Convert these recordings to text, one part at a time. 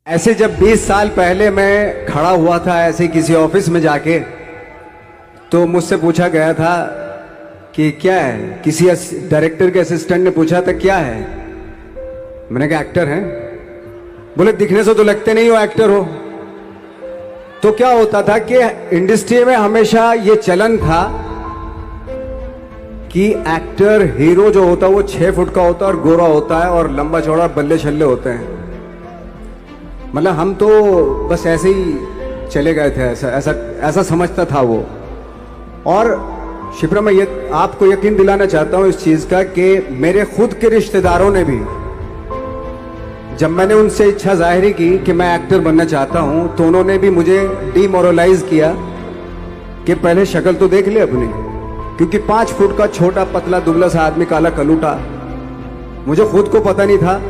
ऐसे जब 20 साल पहले मैं खड़ा हुआ था ऐसे किसी ऑफिस में जाके, तो मुझसे पूछा गया था कि क्या है। किसी डायरेक्टर के असिस्टेंट ने पूछा था क्या है। मैंने कहा एक्टर हैं। बोले दिखने से तो लगते नहीं हो एक्टर हो। तो क्या होता था कि इंडस्ट्री में हमेशा ये चलन था कि एक्टर हीरो जो होता है वो 6 फुट का होता है और गोरा होता है और लंबा चौड़ा बल्ले छल्ले होते हैं। मतलब हम तो बस ऐसे ही चले गए थे, ऐसा ऐसा ऐसा समझता था वो। और शिप्रा, मैं ये आपको यकीन दिलाना चाहता हूं इस चीज का कि मेरे खुद के रिश्तेदारों ने भी, जब मैंने उनसे इच्छा जाहिर की कि मैं एक्टर बनना चाहता हूं, तो उन्होंने भी मुझे डीमोरलाइज किया कि पहले शक्ल तो देख ले अपनी, क्योंकि 5 फुट का छोटा पतला दुबला सा आदमी, काला कलूटा। मुझे खुद को पता नहीं था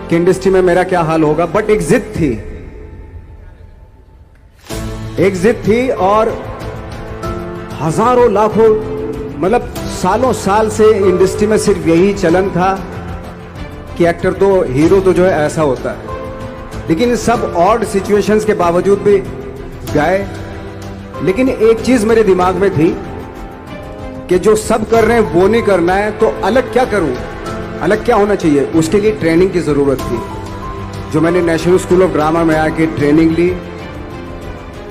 कि इंडस्ट्री में मेरा क्या हाल होगा, बट एक जिद थी, एक जिद थी। और हजारों लाखों, मतलब सालों साल से इंडस्ट्री में सिर्फ यही चलन था कि एक्टर तो, हीरो तो जो है ऐसा होता है। लेकिन इन सब ऑड सिचुएशंस के बावजूद भी गए। लेकिन एक चीज मेरे दिमाग में थी कि जो सब कर रहे हैं वो नहीं करना है, तो अलग क्या करूं, अलग क्या होना चाहिए। उसके लिए ट्रेनिंग की जरूरत थी, जो मैंने नेशनल स्कूल ऑफ ड्रामा में आके ट्रेनिंग ली।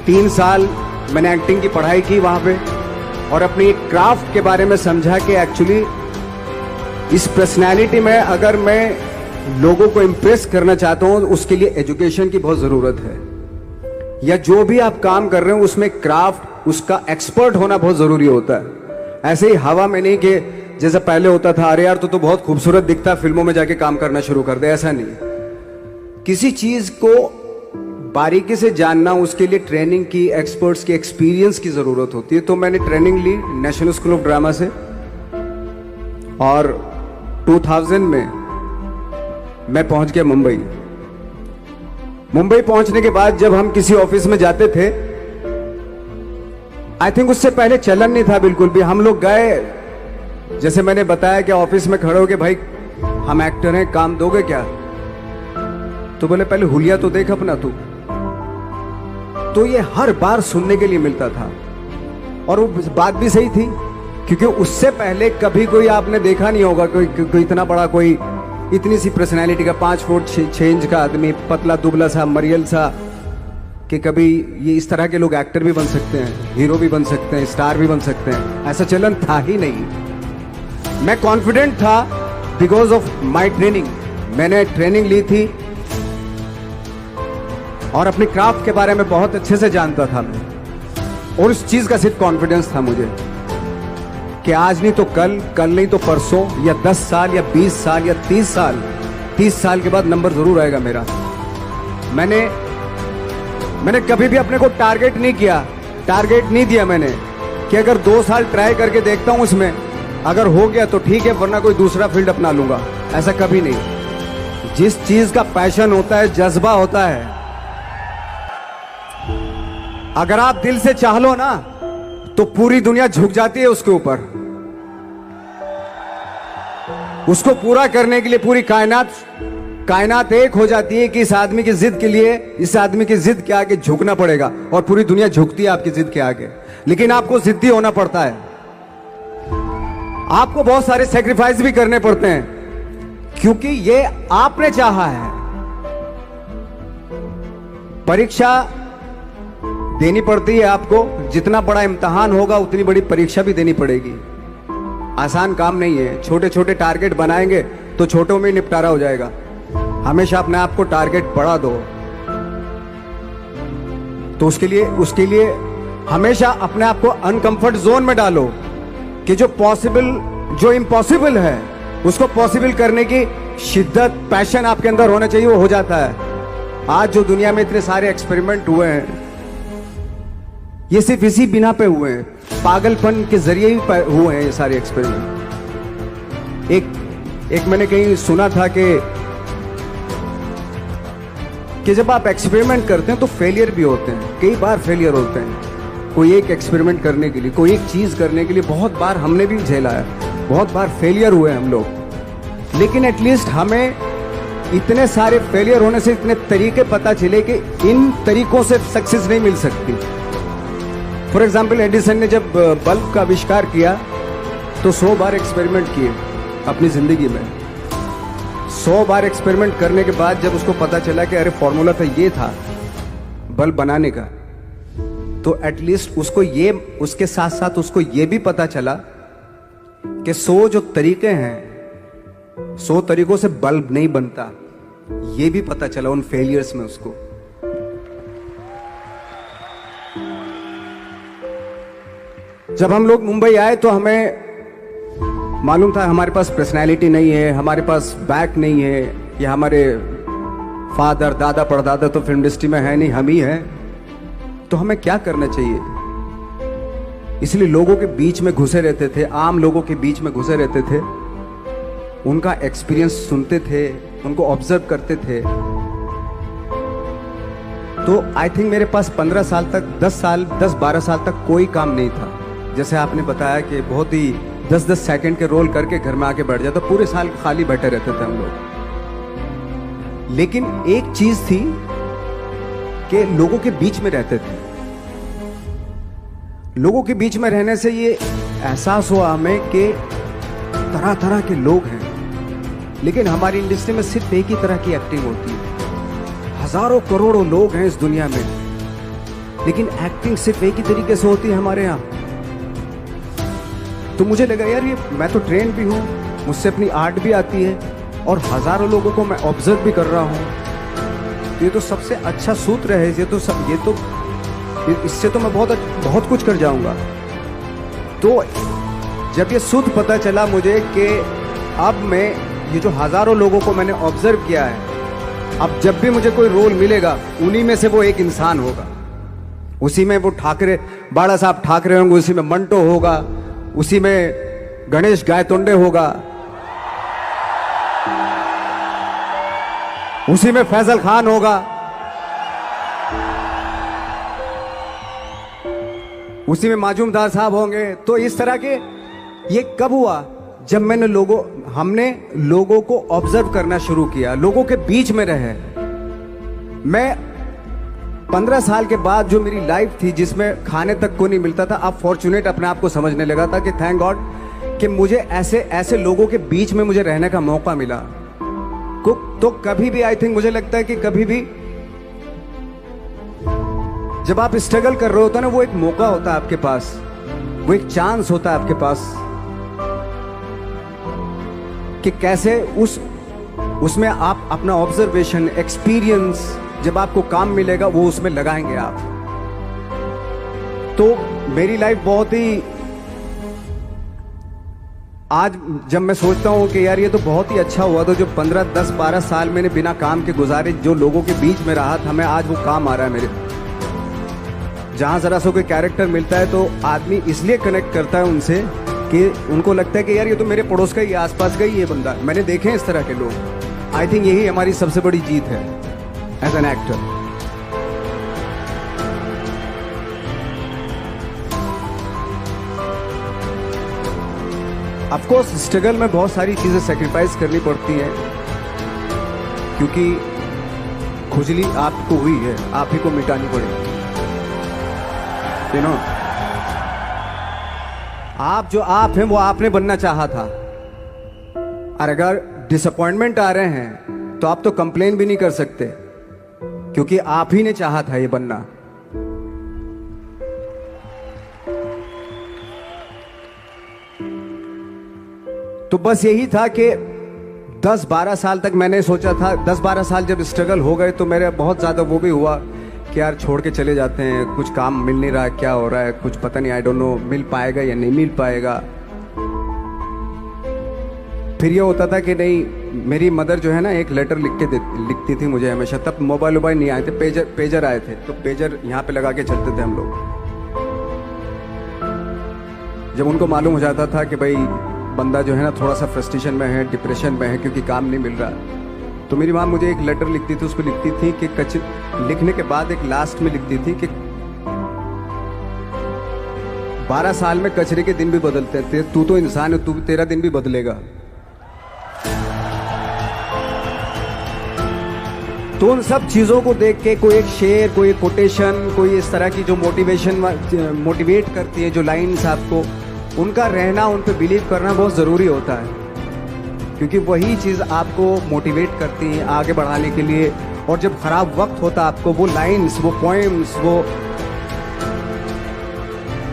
3 साल मैंने एक्टिंग की पढ़ाई की वहां पे, और अपनी क्राफ्ट के बारे में समझा कि एक्चुअली इस पर्सनैलिटी में अगर मैं लोगों को इंप्रेस करना चाहता हूं, उसके लिए एजुकेशन की बहुत जरूरत है। या जो भी आप काम कर रहे हो उसमें क्राफ्ट, उसका एक्सपर्ट होना बहुत जरूरी होता है। ऐसे ही हवा में नहीं कि जैसे पहले होता था, अरे यार तो बहुत खूबसूरत दिखता, फिल्मों में जाके काम करना शुरू कर दे। ऐसा नहीं, किसी चीज को बारीकी से जानना, उसके लिए ट्रेनिंग की, एक्सपर्ट्स की, एक्सपीरियंस की जरूरत होती है। तो मैंने ट्रेनिंग ली नेशनल स्कूल ऑफ ड्रामा से, और 2000 में मैं पहुंच गया मुंबई। मुंबई पहुंचने के बाद जब हम किसी ऑफिस में जाते थे, आई थिंक उससे पहले चलन नहीं था बिल्कुल भी। हम लोग गए, जैसे मैंने बताया कि ऑफिस में खड़े हो के, भाई हम एक्टर हैं, काम दोगे क्या। तो बोले पहले हुलिया तो देख अपना तू। तो ये हर बार सुनने के लिए मिलता था, और वो बात भी सही थी, क्योंकि उससे पहले कभी कोई आपने देखा नहीं होगा कोई इतना बड़ा, कोई इतनी सी पर्सनैलिटी का 5 फुट 6 इंच का आदमी, पतला दुबला सा मरियल सा, कि कभी ये इस तरह के लोग एक्टर भी बन सकते हैं, हीरो भी बन सकते हैं, स्टार भी बन सकते हैं। ऐसा चलन था ही नहीं। मैं कॉन्फिडेंट था बिकॉज ऑफ माई ट्रेनिंग। मैंने ट्रेनिंग ली थी और अपनी क्राफ्ट के बारे में बहुत अच्छे से जानता था मैं, और उस चीज का सिर्फ कॉन्फिडेंस था मुझे कि आज नहीं तो कल, कल नहीं तो परसों, या 10 साल या 20 साल या 30 साल के बाद नंबर जरूर आएगा मेरा। मैंने कभी भी अपने को टारगेट नहीं किया, टारगेट नहीं दिया मैंने कि अगर 2 साल ट्राई करके देखता हूं, उसमें अगर हो गया तो ठीक है, वरना कोई दूसरा फील्ड अपना लूंगा। ऐसा कभी नहीं। जिस चीज का पैशन होता है, जज्बा होता है, अगर आप दिल से चाह लो ना, तो पूरी दुनिया झुक जाती है उसके ऊपर। उसको पूरा करने के लिए पूरी कायनात एक हो जाती है कि इस आदमी की जिद के लिए, इस आदमी की जिद के आगे झुकना पड़ेगा, और पूरी दुनिया झुकती है आपकी जिद के आगे। लेकिन आपको जिद्दी होना पड़ता है, आपको बहुत सारे सेक्रीफाइस भी करने पड़ते हैं, क्योंकि ये आपने चाहा है। परीक्षा देनी पड़ती है आपको, जितना बड़ा इम्तिहान होगा उतनी बड़ी परीक्षा भी देनी पड़ेगी। आसान काम नहीं है। छोटे छोटे टारगेट बनाएंगे तो छोटों में निपटारा हो जाएगा। हमेशा अपने आप को टारगेट बढ़ा दो। तो उसके लिए हमेशा अपने आप को अनकंफर्ट जोन में डालो, कि जो इम्पॉसिबल है उसको पॉसिबल करने की शिद्दत, पैशन आपके अंदर होना चाहिए, वो हो जाता है। आज जो दुनिया में इतने सारे एक्सपेरिमेंट हुए हैं, ये सिर्फ इसी बिना पे हुए हैं, पागलपन के जरिए ही हुए हैं ये सारे एक्सपेरिमेंट। एक मैंने कहीं सुना था कि जब आप एक्सपेरिमेंट करते हैं तो फेलियर भी होते हैं, कई बार फेलियर होते हैं। कोई एक एक्सपेरिमेंट करने के लिए, कोई एक चीज करने के लिए बहुत बार हमने भी झेला है, बहुत बार फेलियर हुए हम लोग। लेकिन एटलीस्ट हमें इतने सारे फेलियर होने से इतने तरीके पता चले कि इन तरीकों से सक्सेस नहीं मिल सकती। फॉर एग्जाम्पल, एडिसन ने जब बल्ब का आविष्कार किया तो 100 बार एक्सपेरिमेंट किए अपनी जिंदगी में। 100 बार एक्सपेरिमेंट करने के बाद जब उसको पता चला कि अरे फॉर्मूला तो ये था बल्ब बनाने का, तो एटलीस्ट उसको ये, उसके साथ साथ उसको ये भी पता चला कि 100 जो तरीके हैं, 100 तरीकों से बल्ब नहीं बनता, ये भी पता चला उन फेलियर्स में उसको। जब हम लोग मुंबई आए तो हमें मालूम था हमारे पास पर्सनैलिटी नहीं है, हमारे पास बैक नहीं है, या हमारे फादर दादा परदादा तो फिल्म इंडस्ट्री में है नहीं, हम ही हैं, तो हमें क्या करना चाहिए। इसलिए लोगों के बीच में घुसे रहते थे, आम लोगों के बीच में घुसे रहते थे, उनका एक्सपीरियंस सुनते थे, उनको ऑब्जर्व करते थे। तो आई थिंक मेरे पास 15 साल तक, 10-12 साल तक कोई काम नहीं था। जैसे आपने बताया कि बहुत ही 10-10 सेकंड के रोल करके घर में आके बैठ जाता, पूरे साल खाली बैठे रहते थे हम लोग। लेकिन एक चीज थी कि लोगों के बीच में रहते थे। लोगों के बीच में रहने से ये एहसास हुआ हमें कि तरह तरह के लोग हैं, लेकिन हमारी इंडस्ट्री में सिर्फ एक ही तरह की एक्टिंग होती है। हजारों करोड़ों लोग हैं इस दुनिया में, लेकिन एक्टिंग सिर्फ एक ही तरीके से होती है हमारे यहाँ। तो मुझे लगा यार, ये मैं तो ट्रेन भी हूँ, मुझसे अपनी आर्ट भी आती है, और हजारों लोगों को मैं ऑब्जर्व भी कर रहा हूँ। तो ये तो सबसे अच्छा सूत्र है, इससे तो मैं बहुत कुछ कर जाऊंगा। तो जब ये सूत्र पता चला मुझे कि अब मैं ये जो हजारों लोगों को मैंने ऑब्जर्व किया है, अब जब भी मुझे कोई रोल मिलेगा उन्हीं में से वो एक इंसान होगा। उसी में वो ठाकरे, बाड़ा साहब ठाकरे होंगे, उसी में मंटो होगा, उसी में गणेश गायतोंडे होगा, उसी में फैजल खान होगा, उसी में माजूमदार साहब होंगे। तो इस तरह के, ये कब हुआ? जब हमने लोगों को ऑब्जर्व करना शुरू किया, लोगों के बीच में रहे। मैं 15 साल के बाद जो मेरी लाइफ थी, जिसमें खाने तक को नहीं मिलता था, अब फॉर्चुनेट अपने आप को समझने लगा था कि थैंक गॉड कि मुझे ऐसे लोगों के बीच में मुझे रहने का मौका मिला। तो कभी भी, आई थिंक मुझे लगता है कि कभी भी जब आप स्ट्रगल कर रहे होते हो ना, वो एक मौका होता है आपके पास, वो एक चांस होता है आपके पास कि कैसे उसमें आप अपना ऑब्जर्वेशन, एक्सपीरियंस, जब आपको काम मिलेगा वो उसमें लगाएंगे आप। तो मेरी लाइफ बहुत ही, आज जब मैं सोचता हूं कि यार ये तो बहुत ही अच्छा हुआ, तो जो 15, 10, 12 साल मैंने बिना काम के गुजारे, जो लोगों के बीच में रहा था मैं, आज वो काम आ रहा है मेरे। जहां जरा सा कोई कैरेक्टर मिलता है तो आदमी इसलिए कनेक्ट करता है उनसे कि उनको लगता है कि यार ये तो मेरे पड़ोस का ही, आसपास का ही ये बंदा। मैंने देखे हैं इस तरह के लोग। आई थिंक यही हमारी सबसे बड़ी जीत है as an actor. Of course struggle में बहुत सारी चीजें सेक्रीफाइस करनी पड़ती हैं, क्योंकि खुजली आपको हुई है, आप ही को मिटानी पड़ेगी। यू नो, आप जो आप हैं वो आपने बनना चाहा था, और अगर डिसअपॉइंटमेंट आ रहे हैं तो आप तो कंप्लेन भी नहीं कर सकते, क्योंकि आप ही ने चाहा था ये बनना। तो बस यही था कि 10-12 साल तक मैंने सोचा था, 10-12 साल जब स्ट्रगल हो गए तो मेरे बहुत ज़्यादा वो भी हुआ कि यार छोड़ के चले जाते हैं, कुछ काम मिल नहीं रहा, क्या हो रहा है कुछ पता नहीं, आई डोंट नो मिल पाएगा या नहीं मिल पाएगा। फिर ये होता था कि नहीं, मेरी मदर जो है ना एक लेटर लिखती थी मुझे हमेशा। तब मोबाइल नहीं आए थे, पेजर आए थे, तो पेजर यहाँ पे लगा के चलते थे हम लोग। जब उनको मालूम हो जाता था कि भाई बंदा जो है ना थोड़ा सा फ्रस्ट्रेशन में है, डिप्रेशन में है, क्योंकि काम नहीं मिल रहा, तो मेरी माँ मुझे एक लेटर लिखती थी। उसको लिखती थी कि लिखने के बाद एक लास्ट में लिखती थी कि 12 साल में कचरे के दिन भी बदलते थे, तू तो इंसान है, तू तेरा दिन भी बदलेगा। तो उन सब चीज़ों को देख के कोई एक शेर, कोई एक कोटेशन, कोई इस तरह की जो मोटिवेट करती है, जो लाइन्स आपको, उनका रहना, उन पे बिलीव करना बहुत ज़रूरी होता है, क्योंकि वही चीज़ आपको मोटिवेट करती है आगे बढ़ाने के लिए। और जब खराब वक्त होता है आपको वो लाइन्स, वो पोएम्स,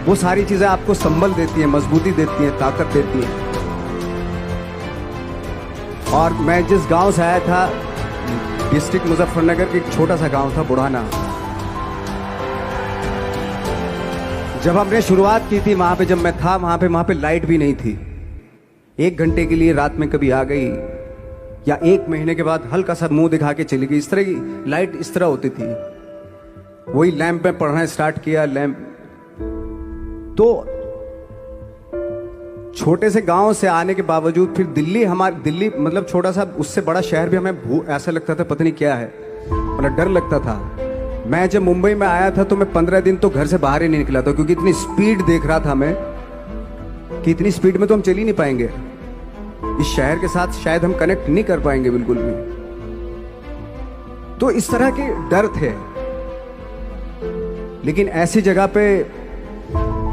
वो सारी चीज़ें आपको संबल देती हैं, मजबूती देती हैं, ताकत देती हैं। और मैं जिस गांव से आया था, डिस्ट्रिक्ट मुजफ्फरनगर के एक छोटा सा गांव था बुढ़ाना, जब हमने शुरुआत की थी वहां पे, जब मैं था वहां पे लाइट भी नहीं थी। 1 घंटे के लिए रात में कभी आ गई, या 1 महीने के बाद हल्का सा मुंह दिखा के चली गई। इस तरह की लाइट इस तरह होती थी। वही लैंप में पढ़ना स्टार्ट किया, लैंप। तो छोटे से गांव से आने के बावजूद फिर दिल्ली मतलब छोटा सा, उससे बड़ा शहर भी हमें ऐसा लगता था पता नहीं क्या है, मतलब डर लगता था। मैं जब मुंबई में आया था तो मैं 15 दिन तो घर से बाहर ही नहीं निकला था, क्योंकि इतनी स्पीड देख रहा था मैं कि इतनी स्पीड में तो हम चल ही नहीं पाएंगे, इस शहर के साथ शायद हम कनेक्ट नहीं कर पाएंगे बिल्कुल भी। तो इस तरह के डर थे। लेकिन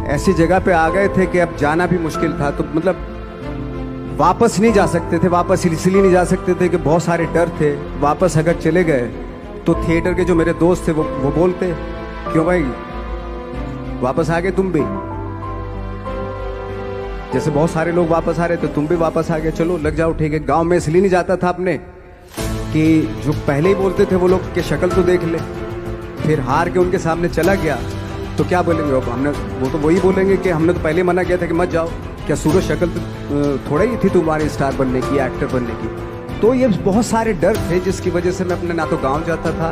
ऐसी जगह पे आ गए थे कि अब जाना भी मुश्किल था। तो मतलब वापस नहीं जा सकते थे। वापस इसलिए नहीं जा सकते थे कि बहुत सारे डर थे। वापस अगर चले गए तो थिएटर के जो मेरे दोस्त थे वो बोलते, क्यों भाई वापस आ गए तुम भी, जैसे बहुत सारे लोग वापस आ रहे थे तुम भी वापस आ गए, चलो लग जाओ ठीक है। गांव में इसलिए नहीं जाता था अपने कि जो पहले ही बोलते थे वो लोग के शक्ल तो देख ले, फिर हार के उनके सामने चला गया तो क्या बोलेंगे वो तो वही बोलेंगे कि हमने तो पहले मना किया था कि मत जाओ, क्या सूरज शक्ल थोड़ा ही थी तुम्हारी स्टार बनने की, एक्टर बनने की। तो ये बहुत सारे डर थे जिसकी वजह से मैं अपने ना तो गांव जाता था,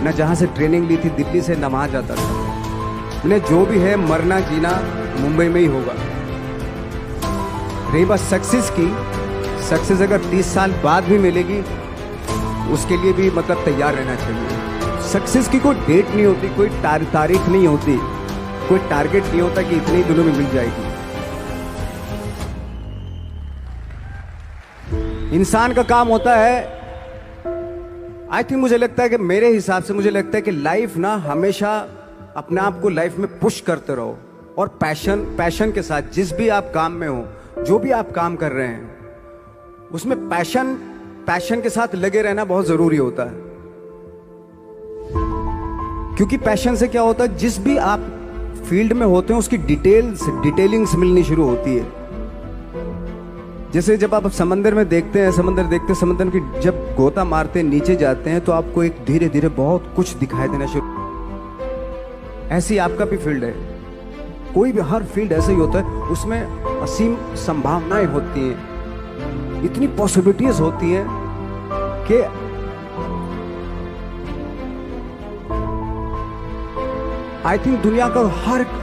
ना जहां से ट्रेनिंग ली थी दिल्ली से, ना वहां जाता था। मैंने जो भी है मरना जीना मुंबई में ही होगा। रही बात सक्सेस की, सक्सेस अगर 30 साल बाद भी मिलेगी उसके लिए भी मतलब तैयार रहना चाहिए। सक्सेस की कोई डेट नहीं होती, कोई तारीख नहीं होती, कोई टारगेट नहीं होता कि इतने ही दिनों में मिल जाएगी। इंसान का काम होता है, आई थिंक मुझे लगता है कि मेरे हिसाब से मुझे लगता है कि लाइफ ना हमेशा अपने आप को लाइफ में पुश करते रहो, और पैशन के साथ जिस भी आप काम में हो, जो भी आप काम कर रहे हैं उसमें पैशन के साथ लगे रहना बहुत जरूरी होता है। क्योंकि पैशन से क्या होता है, जिस भी आप फील्ड में होते हैं उसकी डिटेलिंग्स मिलनी शुरू होती है। जैसे जब आप समंदर में देखते हैं, समंदर की जब गोता मारते हैं, नीचे जाते हैं तो आपको एक धीरे धीरे बहुत कुछ दिखाई देना शुरू। ऐसी आपका भी फील्ड है, कोई भी हर फील्ड ऐसा ही होता है, उसमें असीम संभावनाएं होती हैं, इतनी पॉसिबिलिटीज होती हैं कि आई थिंक दुनिया का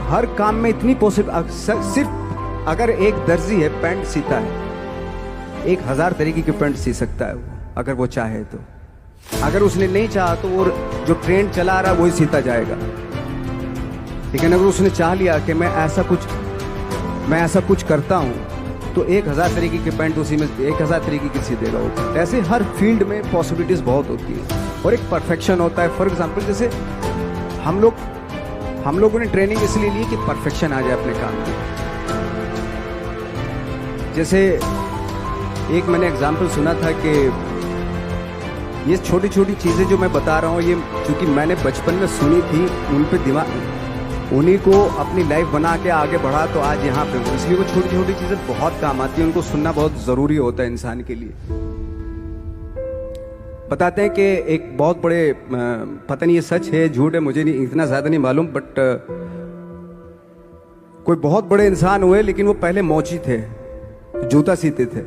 हर काम में इतनी सिर्फ अगर एक दर्जी है पैंट सीता है, 1000 तरीके की पैंट सी सकता है वो, अगर वो चाहे तो। अगर उसने नहीं चाहा तो वो जो ट्रेंड चला रहा है वही सीता जाएगा। लेकिन अगर उसने चाह लिया कि मैं ऐसा कुछ करता हूं तो 1000 तरीके की पैंट उसी में 1000 तरीके की सी देगा वो। ऐसे हर फील्ड में पॉसिबिलिटीज बहुत होती है और एक परफेक्शन होता है। फॉर एग्जाम्पल जैसे हम लोगों ने ट्रेनिंग इसलिए ली कि परफेक्शन आ जाए अपने काम में। जैसे एक मैंने एग्जाम्पल सुना था कि ये छोटी छोटी चीज़ें जो मैं बता रहा हूँ, ये चूंकि मैंने बचपन में सुनी थी, उन पे दिमाग, उन्हीं को अपनी लाइफ बना के आगे बढ़ा तो आज यहाँ पे हूँ। इसलिए वो छोटी छोटी चीज़ें बहुत काम आती हैं, उनको सुनना बहुत ज़रूरी होता है इंसान के लिए। बताते हैं कि एक बहुत बड़े, पता नहीं ये सच है झूठ है, मुझे नहीं इतना ज़्यादा नहीं मालूम, बट कोई बहुत बड़े इंसान हुए, लेकिन वो पहले मोची थे, जूता सीते थे।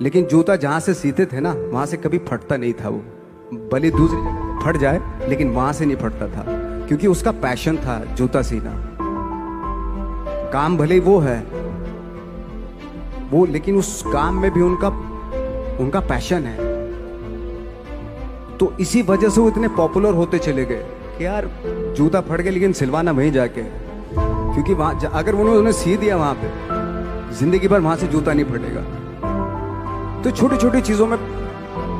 लेकिन जूता जहां से सीते थे ना, वहां से कभी फटता नहीं था वो, भले दूसरी जगह फट जाए लेकिन वहां से नहीं फटता था, क्योंकि उसका पैशन था जूता सीना। काम भले वो है वो, लेकिन उस काम में भी उनका पैशन है। तो इसी वजह से वो इतने पॉपुलर होते चले गए कि यार जूता फट गया लेकिन सिलवाना वहीं जाके, क्योंकि वहां अगर उन्होंने सी दिया वहां पे, जिंदगी भर वहां से जूता नहीं फटेगा। तो छोटी छोटी चीजों में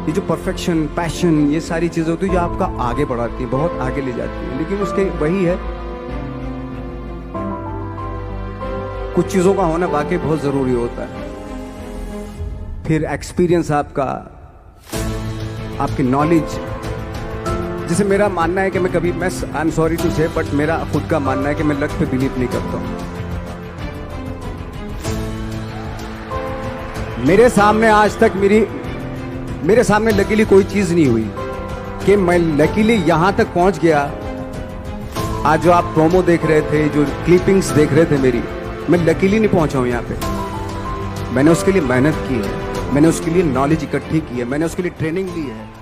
ये जो परफेक्शन, पैशन, ये सारी चीजें होती है जो आपका आगे बढ़ाती है, बहुत आगे ले जाती है। लेकिन उसके वही है, कुछ चीजों का होना वाकई बहुत जरूरी होता है। फिर एक्सपीरियंस आपका, आपकी नॉलेज। जैसे मेरा मानना है कि मैं कभी, मैं आई एम सॉरी टू से, बट मेरा खुद का मानना है कि मैं लक पे बिलीव नहीं करता हूं। मेरे सामने आज तक मेरे सामने लकीली कोई चीज नहीं हुई कि मैं लकीली यहां तक पहुंच गया। आज जो आप प्रोमो देख रहे थे, जो क्लिपिंग्स देख रहे थे मेरी, मैं लकीली नहीं पहुंचा हूं यहां पे। मैंने उसके लिए मेहनत की है, मैंने उसके लिए नॉलेज इकट्ठी की है, मैंने उसके लिए ट्रेनिंग ली है।